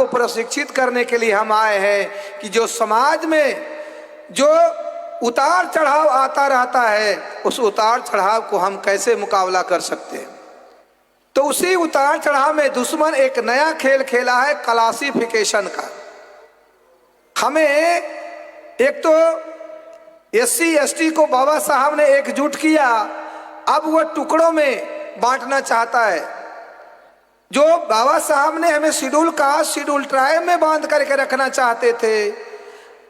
प्रशिक्षित करने के लिए हम आए हैं कि जो समाज में जो उतार चढ़ाव आता रहता है, उस उतार चढ़ाव को हम कैसे मुकाबला कर सकते हैं। तो उसी उतार चढ़ाव में दुश्मन एक नया खेल खेला है, क्लासिफिकेशन का। हमें एक तो SC ST को बाबा साहब ने एकजुट किया, अब वह टुकड़ों में बांटना चाहता है। जो बाबा साहब ने हमें शेड्यूल कास्ट, शेड्यूल ट्राइब में बांध करके रखना चाहते थे,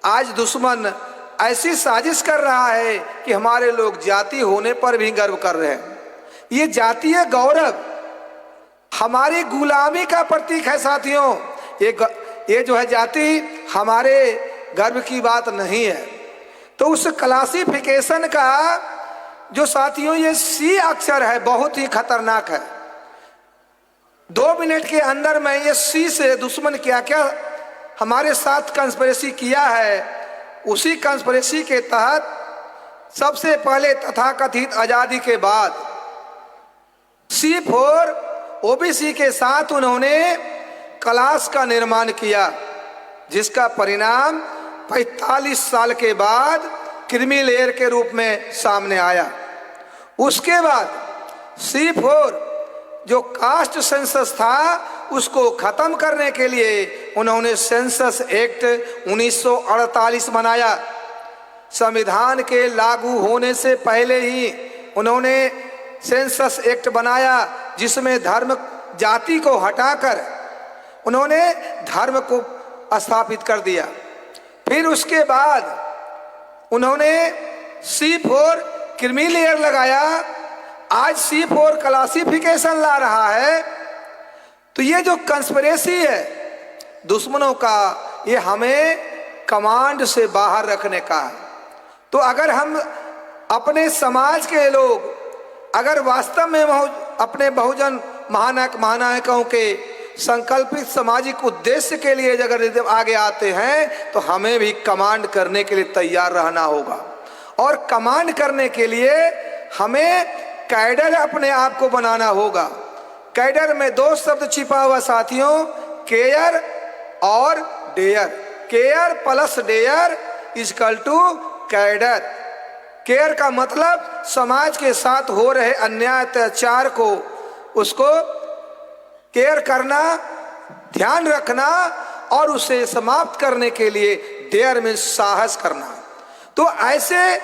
आज दुश्मन ऐसी साजिश कर रहा है कि हमारे लोग जाति होने पर भी गर्व कर रहे हैं। ये जातीय गौरव हमारी गुलामी का प्रतीक है साथियों। ये जो है जाति हमारे गर्व की बात नहीं है। तो उस क्लासिफिकेशन का जो साथियों ये C अक्षर है, बहुत ही खतरनाक है। 2 मिनट के अंदर में ये C से दुश्मन क्या क्या हमारे साथ कंस्पिरेसी किया है, उसी कंस्पिरेसी के तहत सबसे पहले तथाकथित आजादी के बाद C4 OBC के साथ उन्होंने क्लास का निर्माण किया, जिसका परिणाम 45 साल के बाद क्रीमी लेयर के रूप में सामने आया। उसके बाद C4 जो कास्ट सेंसस था, उसको खत्म करने के लिए उन्होंने सेंसस एक्ट 1948 बनाया। संविधान के लागू होने से पहले ही उन्होंने सेंसस एक्ट बनाया, जिसमें धर्म जाति को हटाकर उन्होंने धर्म को स्थापित कर दिया। फिर उसके बाद उन्होंने C4 क्रीमी लेयर लगाया। आज C4 क्लासिफिकेशन ला रहा है। तो ये जो कंस्पिरेसी है दुश्मनों का, ये हमें कमांड से बाहर रखने का है। तो अगर हम अपने समाज के लोग अगर वास्तव में अपने बहुजन महानायकों के संकल्पित सामाजिक उद्देश्य के लिए अगर आगे आते हैं, तो हमें भी कमांड करने के लिए तैयार रहना होगा। और कमांड करने के लिए हमें कैडर अपने आप को बनाना होगा। कैडर में 2 शब्द छिपा हुआ साथियों, केयर और dare. Care plus dare equal to cadre. Care का मतलब समाज के साथ हो रहे अन्याय अत्याचार को, उसको केयर करना, ध्यान रखना और उसे समाप्त करने के लिए डेयर में साहस करना। तो ऐसे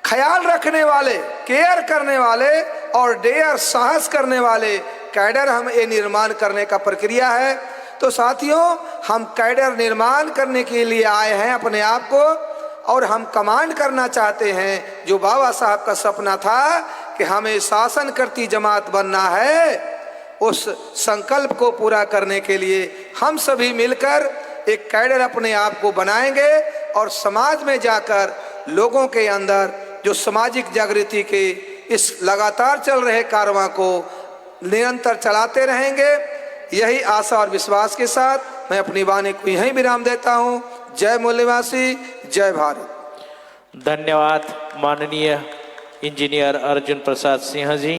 ख्याल रखने वाले, केयर करने वाले और डेयर साहस करने वाले कैडर हम ये निर्माण करने का प्रक्रिया है। तो साथियों, हम कैडर निर्माण करने के लिए आए हैं अपने आप को, और हम कमांड करना चाहते हैं। जो बाबा साहब का सपना था कि हमें शासन करती जमात बनना है, उस संकल्प को पूरा करने के लिए हम सभी मिलकर एक कैडर अपने आप को बनाएंगे और समाज में जाकर लोगों के अंदर जो सामाजिक जागृति के इस लगातार चल रहे कारवां को निरंतर चलाते रहेंगे। यही आशा और विश्वास के साथ मैं अपनी वाणी को यहीं विराम देता हूं। जय मूल्यवासी, जय भारत। धन्यवाद माननीय इंजीनियर अर्जुन प्रसाद सिंह जी।